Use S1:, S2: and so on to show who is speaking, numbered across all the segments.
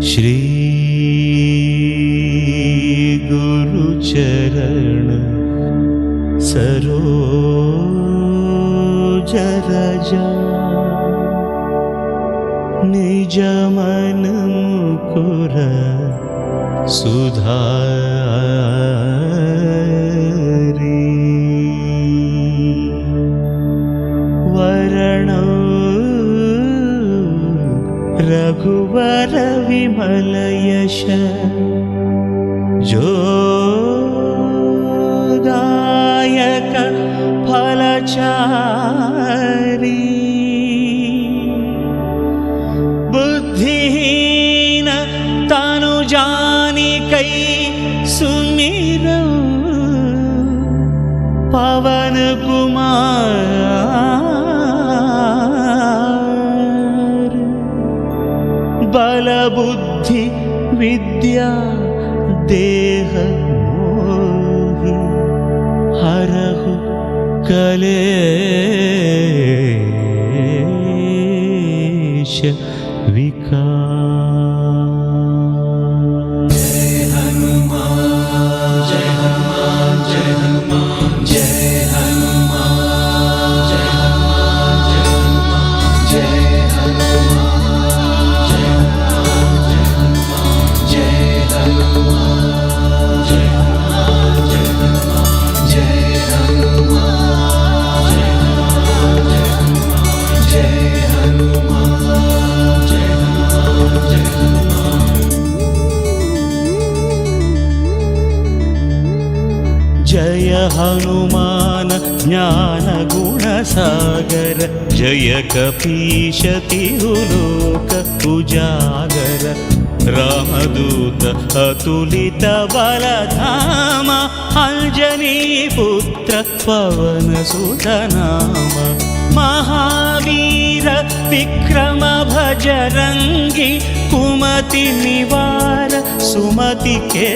S1: श्री गुरुचरण सरोज रजा निज मन मुकुर सुधारी वरण रघुवर विमल यश जोदायक फलचारी बुद्धिहीन तनु जानिकै सुमिरौ पवन कुमार बल बुद्धि विद्या देह मोहि हरहु कलेश विकार।
S2: जय हनुमान जय हनुमान जय हनुमान जय हनुमान जय हनुमान जय हनुमान जय हनुमान जय हनुमान जय हनुमान जय हनुमान जय हनुमान जय
S1: जय हनुमान ज्ञान गुण सागर जय कपीश तिहुलोक उजागर रामदूत अतुलित बलधाम अंजनी पुत्र पवन सुत नाम महावीर विक्रम भजरंगी कुमति निवार सुमति के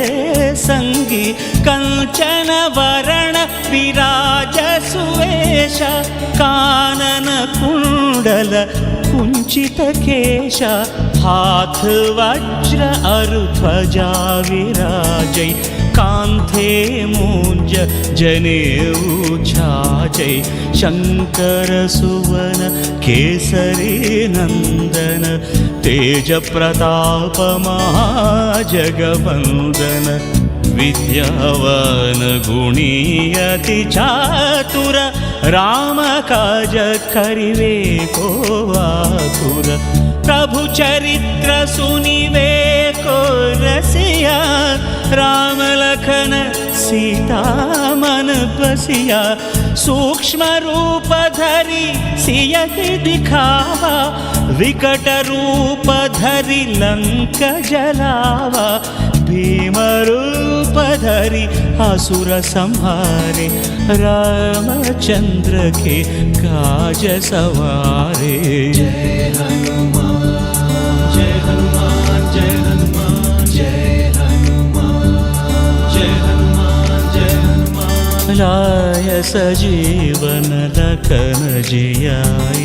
S1: संगी कंचन वरण विराज सुवेश कानन कुंडल कुंचित केश हाथ वज्र अरुध्वजा विराजै कांधे मूंज जनेऊ छाजै शंकर सुवन केसरी नंदन तेज प्रताप महाजगवंदन विद्यावान गुणी अति चातुर राम काज करिवे को आतुर प्रभु चरित्र सुनिवे को रसिया राम लखन सीता मन बसिया सूक्ष्म रूप धरि सियहि दिखावा विकट रूप धरि लंक जलावा भीम रूप धरि असुर संहारे रामचंद्र के काज सवारे।
S2: जय हनुमान जय हनुमान जय हनुमान जय हनुमान जय हनुमान जय हनुमान
S1: लाय सजीवन लखन जियाय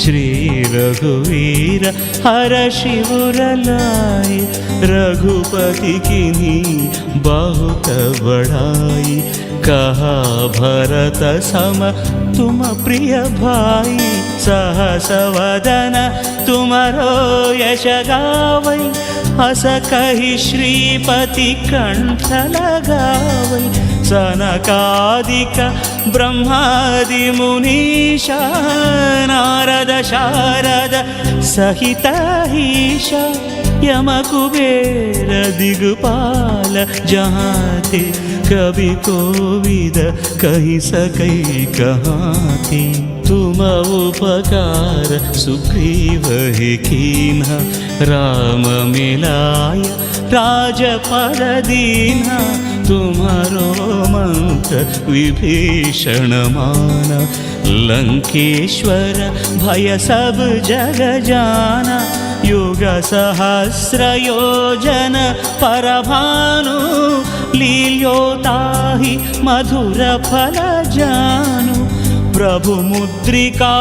S1: श्री रघुवीर हर शिवर लाय रघुपति किन्ही बहुत बड़ाई कहा भरत सम तुम प्रिय भाई सहस वदन तुमरो यश गावै हस कहि श्रीपति कंठ लगावै सनकादिक ब्रह्मादि मुनीशा नारद शारद सहित ईशा यम कुबेर दिगपाल जहाँ थे कभी कोविद कही सकै कहाँ थे तुम उपकार सुग्रीव ही कीन्हा राम मिलाय राजपद दीन्हा तुम्हारो मंत्र विभीषण माना लंकेश्वर भय सब जग जाना युग सहस्र योजन परभानु लील्योताहि मधुर फल जानु प्रभु मुद्रिका